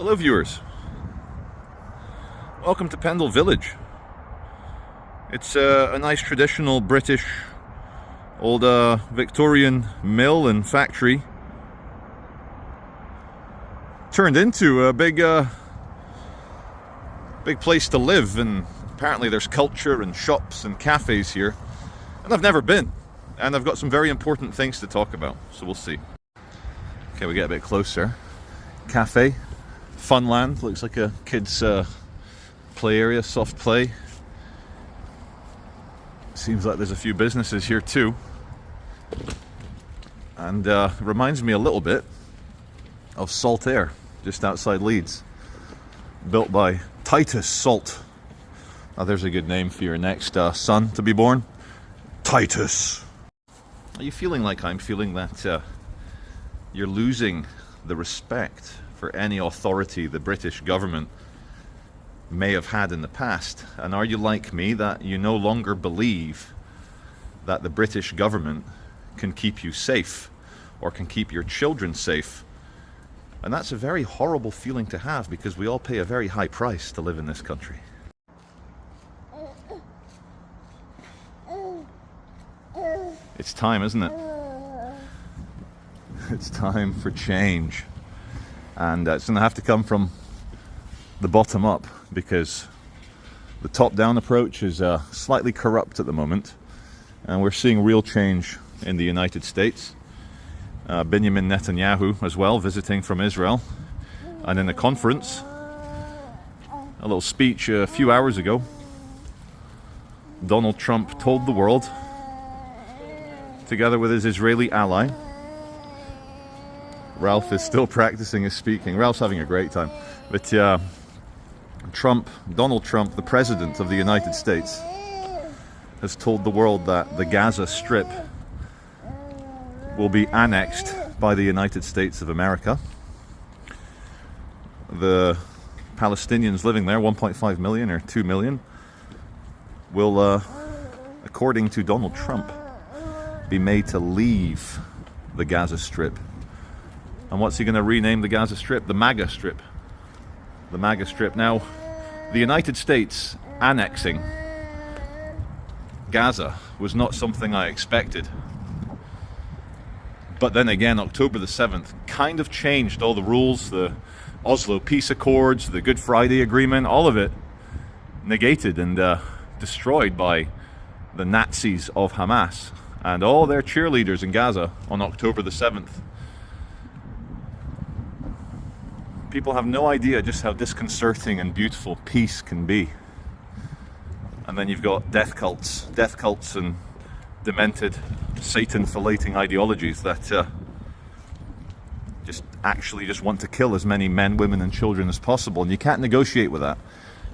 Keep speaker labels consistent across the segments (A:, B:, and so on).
A: Hello viewers, welcome to Pendle village. It's a nice traditional British old Victorian mill and factory turned into a big place to live, and apparently there's culture and shops and cafes here, and I've never been, and I've got some very important things to talk about, so we'll see. Okay, we get a bit closer. Cafe. Funland, looks like a kids play area, soft play. Seems like there's a few businesses here too, and reminds me a little bit of Salt Air just outside Leeds, built by Titus Salt. Now there's a good name for your next son to be born, Titus. Are you feeling like I'm feeling that you're losing the respect for any authority the British government may have had in the past? And are you like me, that you no longer believe that the British government can keep you safe or can keep your children safe? And that's a very horrible feeling to have, because we all pay a very high price to live in this country. It's time, isn't it? It's time for change. And it's going to have to come from the bottom up, because the top-down approach is slightly corrupt at the moment, and we're seeing real change in the United States. Benjamin Netanyahu as well, visiting from Israel, and in a conference, a little speech a few hours ago, Donald Trump told the world, together with his Israeli ally, Ralph is still practicing his speaking. Ralph's having a great time. But Donald Trump, the President of the United States, has told the world that the Gaza Strip will be annexed by the United States of America. The Palestinians living there, 1.5 million or 2 million, will, according to Donald Trump, be made to leave the Gaza Strip. And what's he going to rename the Gaza Strip? The MAGA Strip. The MAGA Strip. Now, the United States annexing Gaza was not something I expected. But then again, October the 7th kind of changed all the rules, the Oslo Peace Accords, the Good Friday Agreement, all of it negated and destroyed by the Nazis of Hamas and all their cheerleaders in Gaza on October the 7th. People have no idea just how disconcerting and beautiful peace can be. And then you've got death cults and demented, Satan-filleting ideologies that just want to kill as many men, women and children as possible. And you can't negotiate with that.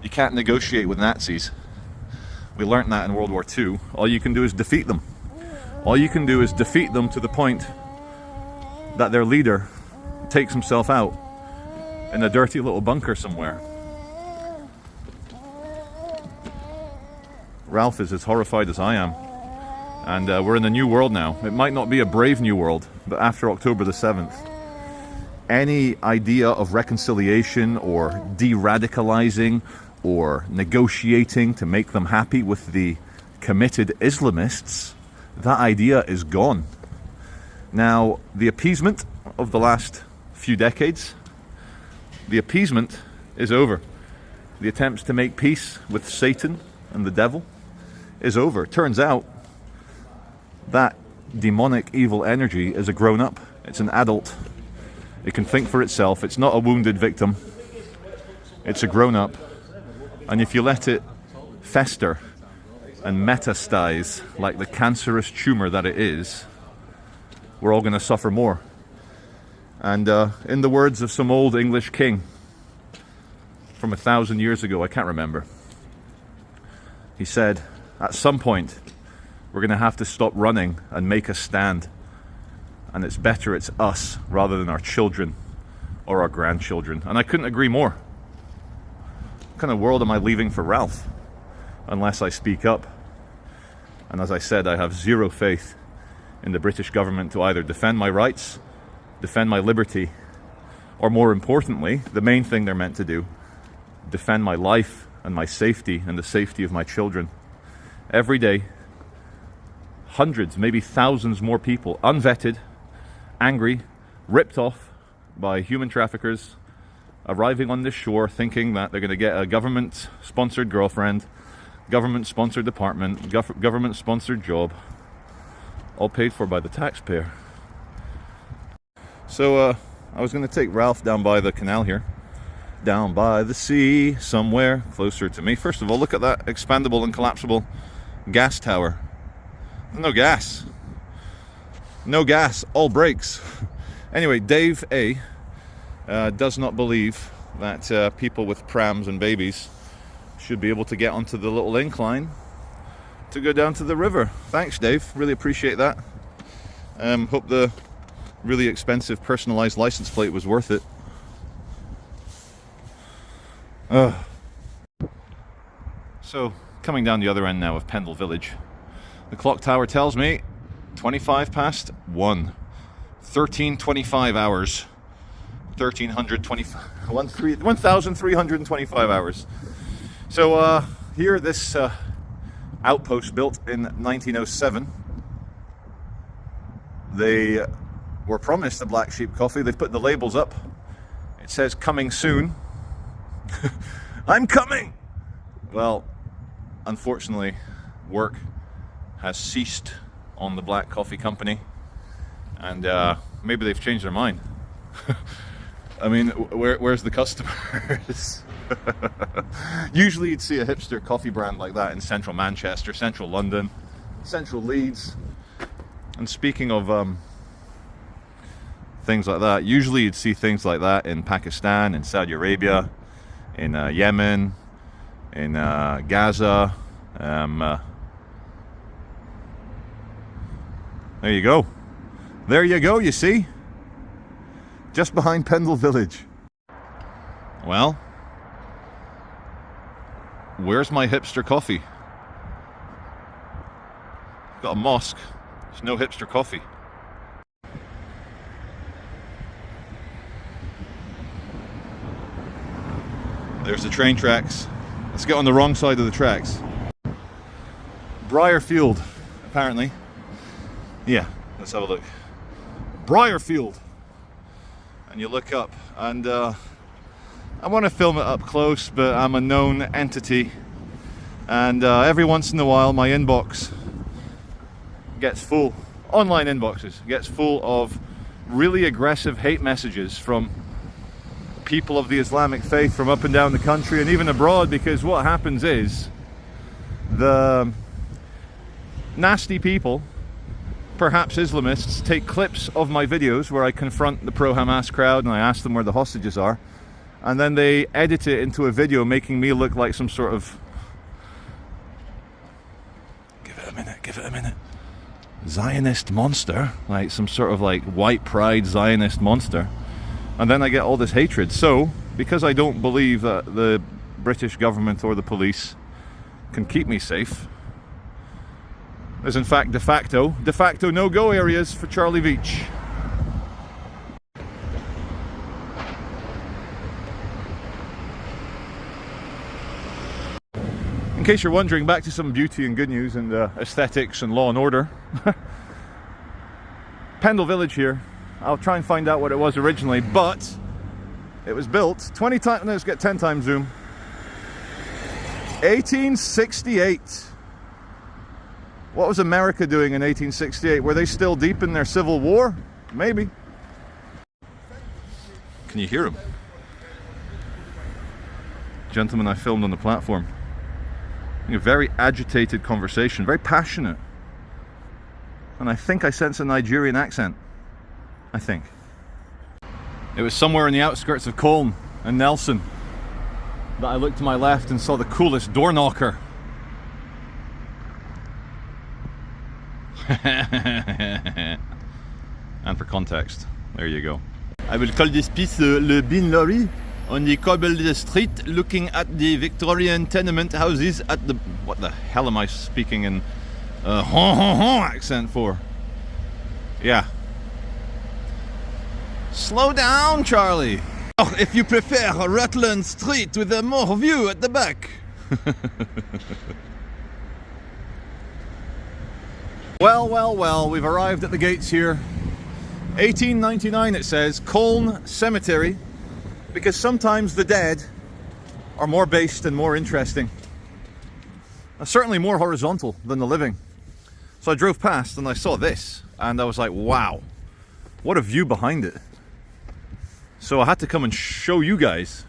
A: You can't negotiate with Nazis. We learnt that in World War II. All you can do is defeat them. All you can do is defeat them to the point that their leader takes himself out in a dirty little bunker somewhere. Ralph is as horrified as I am. And we're in a new world now. It might not be a brave new world, but after October the 7th, any idea of reconciliation or de-radicalizing or negotiating to make them happy with the committed Islamists, that idea is gone. Now, the appeasement of the last few decades, the appeasement is over. The attempts to make peace with Satan and the devil is over. Turns out that demonic evil energy is a grown-up. It's an adult. It can think for itself. It's not a wounded victim. It's a grown-up. And if you let it fester and metastasize like the cancerous tumor that it is, we're all going to suffer more. And in the words of some old English king from 1,000 years ago, I can't remember, he said, at some point, we're going to have to stop running and make a stand. And it's better it's us rather than our children or our grandchildren. And I couldn't agree more. What kind of world am I leaving for Ralph unless I speak up? And as I said, I have zero faith in the British government to either defend my rights, defend my liberty, Or more importantly, the main thing they're meant to do, defend my life and my safety and the safety of my children. Every day, hundreds, maybe thousands more people, unvetted, angry, ripped off by human traffickers, arriving on this shore thinking that they're going to get a government-sponsored girlfriend, government-sponsored apartment, government-sponsored job, all paid for by the taxpayer. So I was going to take Ralph down by the canal here, down by the sea, somewhere closer to me. First of all, look at that expandable and collapsible gas tower. No gas. No gas, all brakes. Anyway, Dave A. Does not believe that people with prams and babies should be able to get onto the little incline to go down to the river. Thanks, Dave. Really appreciate that. Hope the really expensive personalized license plate was worth it. So, coming down the other end now of Pendle village, the clock tower tells me 25 past 1. 1325 hours. 1,325 hours. So here, this outpost built in 1907. They were promised the black sheep coffee. They've put the labels up. It says coming soon. I'm coming! Well, unfortunately, work has ceased on the black coffee company, and maybe they've changed their mind. I mean, where's the customers? Usually you'd see a hipster coffee brand like that in central Manchester, central London, central Leeds. And speaking of things like that, usually you'd see things like that in Pakistan, in Saudi Arabia, in Yemen, in Gaza. There you go. There you go, you see? Just behind Pendle village. Well, where's my hipster coffee? Got a mosque. There's no hipster coffee. There's the train tracks. Let's get on the wrong side of the tracks. Briarfield, apparently. Yeah, let's have a look. Briarfield. And you look up, and I want to film it up close, but I'm a known entity, and every once in a while my inbox gets full, online inboxes gets full of really aggressive hate messages from people of the Islamic faith from up and down the country and even abroad, because what happens is the nasty people, perhaps Islamists, take clips of my videos where I confront the pro-Hamas crowd and I ask them where the hostages are, and then they edit it into a video making me look like some sort of, give it a minute, Zionist monster, like some sort of like white pride Zionist monster. And then I get all this hatred. So, because I don't believe that the British government or the police can keep me safe, there's in fact de facto no-go areas for Charlie Veitch. In case you're wondering, back to some beauty and good news and aesthetics and law and order. Pendle village here. I'll try and find out what it was originally, but it was built 20 times, let's get 10 times zoom. 1868. What was America doing in 1868? Were they still deep in their Civil War? Maybe. Can you hear him? Gentleman I filmed on the platform. A very agitated conversation, very passionate. And I think I sense a Nigerian accent. I think. It was somewhere in the outskirts of Colne and Nelson that I looked to my left and saw the coolest door knocker. And for context, there you go. I will call this piece Le Bin Lorry on the cobbled street, looking at the Victorian tenement houses at the... What the hell am I speaking in accent for? Yeah. Slow down, Charlie. Or if you prefer a Rutland Street with a more view at the back. Well, we've arrived at the gates here. 1899 it says, Colne Cemetery, because sometimes the dead are more based and more interesting. Certainly more horizontal than the living. So I drove past and I saw this, and I was like, wow, what a view behind it. So I had to come and show you guys.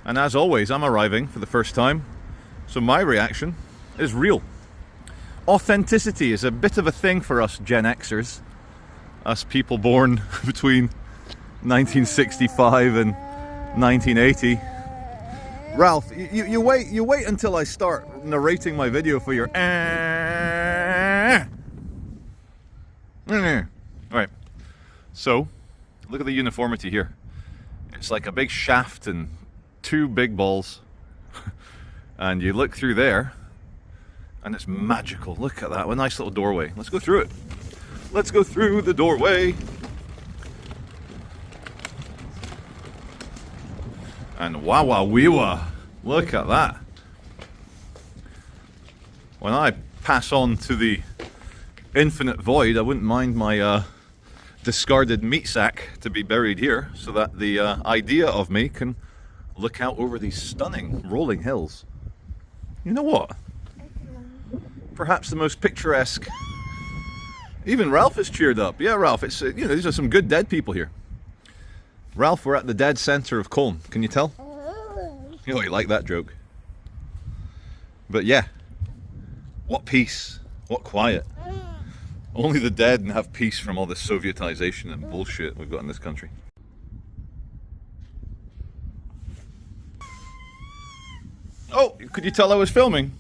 A: And as always, I'm arriving for the first time, so my reaction is real. Authenticity is a bit of a thing for us Gen Xers, us people born between 1965 and 1980. Ralph, you wait until I start narrating my video for your Alright, so look at the uniformity here. It's like a big shaft and two big balls. And you look through there and it's magical. Look at that, what a nice little doorway. Let's go through it. Let's go through the doorway. And wow, look at that. When I pass on to the infinite void, I wouldn't mind my discarded meat sack to be buried here, so that the idea of me can look out over these stunning rolling hills. You know what? Perhaps the most picturesque. Even Ralph is cheered up. Yeah, Ralph, it's these are some good dead people here. Ralph, we're at the dead center of Colne. Can you tell? You like that joke. But yeah, what peace, what quiet. Only the dead can have peace from all this Sovietization and bullshit we've got in this country. Oh, could you tell I was filming?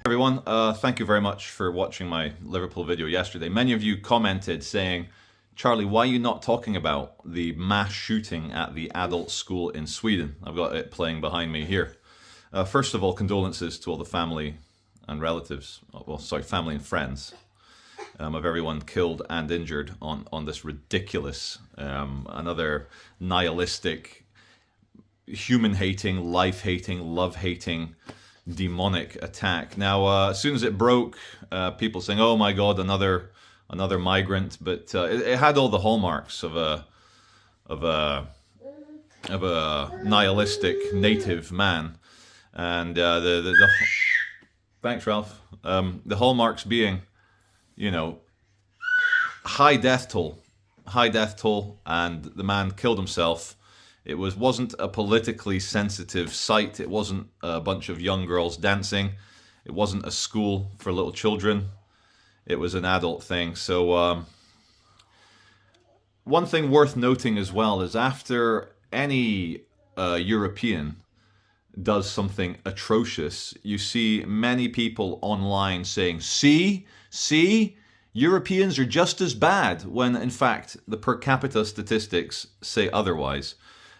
A: Everyone, thank you very much for watching my Liverpool video yesterday. Many of you commented saying, Charlie, why are you not talking about the mass shooting at the adult school in Sweden? I've got it playing behind me here. First of all, condolences to all the family and relatives, well, sorry, family and friends of everyone killed and injured on this ridiculous, another nihilistic, human-hating, life-hating, love-hating, demonic attack. Now, as soon as it broke, people saying, "Oh my God, another migrant," but it had all the hallmarks of a nihilistic native man, and the thanks, Ralph. The hallmarks being, high death toll, and the man killed himself. It wasn't a politically sensitive sight. It wasn't a bunch of young girls dancing. It wasn't a school for little children. It was an adult thing. So one thing worth noting as well is after any European does something atrocious, you see many people online saying, see, Europeans are just as bad, when in fact the per capita statistics say otherwise.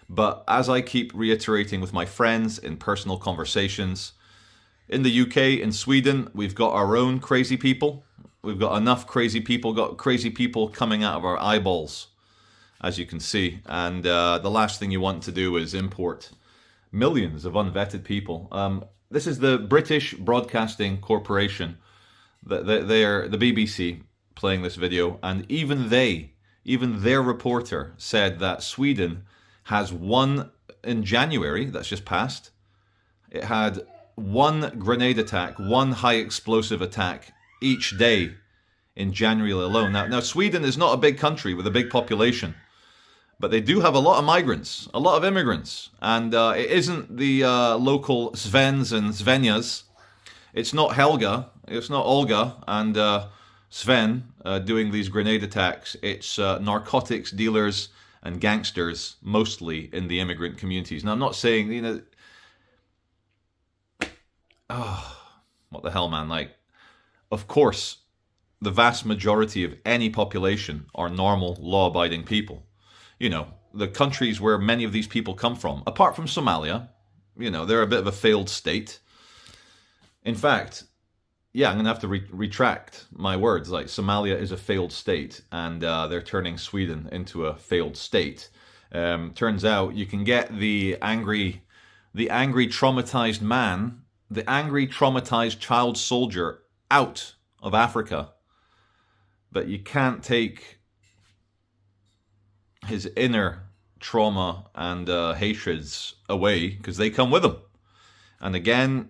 A: But as I keep reiterating with my friends in personal conversations, in the UK, in Sweden, we've got our own crazy people. We've got enough crazy people, got crazy people coming out of our eyeballs, as you can see. And the last thing you want to do is import millions of unvetted people. This is the British Broadcasting Corporation. They're the BBC playing this video, and even their reporter said that Sweden has one, in January, that's just passed, it had one grenade attack, one high explosive attack each day in January alone. Now Sweden is not a big country with a big population, but they do have a lot of migrants, a lot of immigrants, and it isn't the local Svens and Svenjas. It's not Helga, it's not Olga and Sven doing these grenade attacks. It's narcotics dealers and gangsters, mostly in the immigrant communities. Now, I'm not saying, what the hell, man? Like, of course, the vast majority of any population are normal, law-abiding people. The countries where many of these people come from, apart from Somalia, they're a bit of a failed state. In fact, yeah, I'm going to have to retract my words. Like, Somalia is a failed state, and they're turning Sweden into a failed state. Turns out you can get the angry traumatized man, the angry traumatized child soldier out of Africa, but you can't take his inner trauma and hatreds away, because they come with him. And again,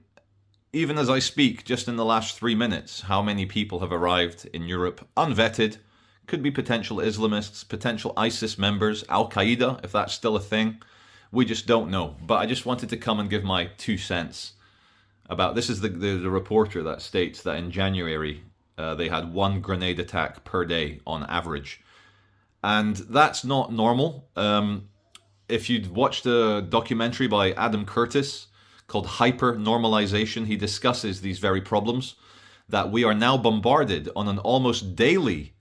A: even as I speak, just in the last 3 minutes, how many people have arrived in Europe unvetted? Could be potential Islamists, potential ISIS members, Al-Qaeda, if that's still a thing. We just don't know. But I just wanted to come and give my 2 cents about, this is the reporter that states that in January they had 1 grenade attack per day on average. And that's not normal. If you'd watched a documentary by Adam Curtis called Hyper-Normalization, he discusses these very problems, that we are now bombarded on an almost daily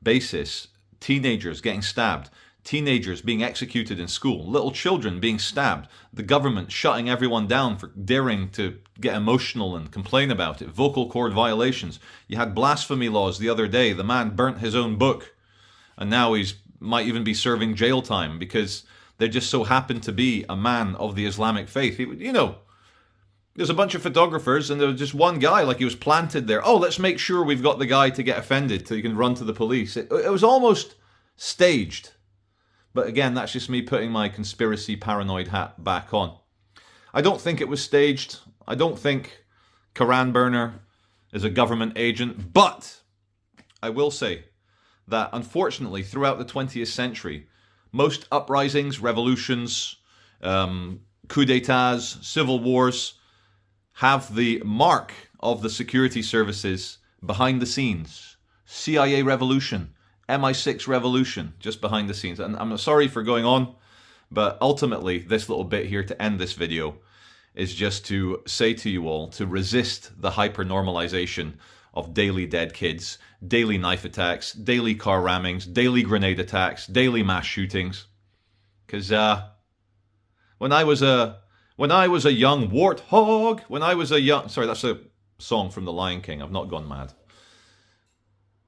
A: basis. Teenagers getting stabbed, teenagers being executed in school, little children being stabbed, the government shutting everyone down for daring to get emotional and complain about it, vocal cord violations. You had blasphemy laws the other day. The man burnt his own book, and now he's might even be serving jail time because there just so happened to be a man of the Islamic faith. You know, there's a bunch of photographers, and there was just one guy, like he was planted there. Oh, let's make sure we've got the guy to get offended so you can run to the police. It was almost staged. But again, that's just me putting my conspiracy paranoid hat back on. I don't think it was staged. I don't think Quran burner is a government agent. But I will say that unfortunately, throughout the 20th century, most uprisings, revolutions, coup d'etats, civil wars have the mark of the security services behind the scenes. CIA revolution, MI6 revolution, just behind the scenes. And I'm sorry for going on, but ultimately this little bit here to end this video is just to say to you all to resist the hyper-normalization of daily dead kids, daily knife attacks, daily car rammings, daily grenade attacks, daily mass shootings. Because when I was a young warthog, sorry, that's a song from The Lion King. I've not gone mad.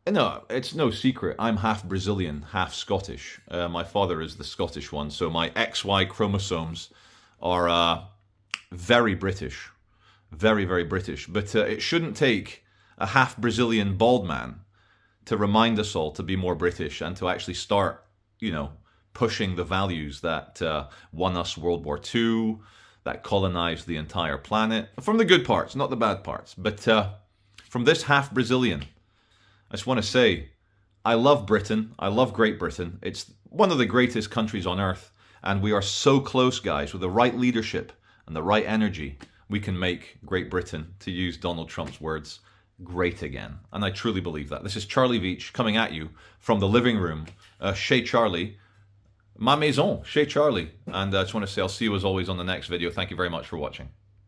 A: No, it's no secret. I'm half Brazilian, half Scottish. My father is the Scottish one, so my XY chromosomes are very British. Very, very British. But it shouldn't take a half Brazilian bald man to remind us all to be more British and to actually start, you know, pushing the values that won us World War II, that colonized the entire planet. From the good parts, not the bad parts. But from this half Brazilian, I just want to say, I love Britain. I love Great Britain. It's one of the greatest countries on earth. And we are so close, guys. With the right leadership and the right energy, we can make Great Britain, to use Donald Trump's words, great again. And I truly believe that. This is Charlie Veitch coming at you from the living room, chez Charlie, ma maison, chez Charlie. And I just want to say I'll see you as always on the next video. Thank you very much for watching.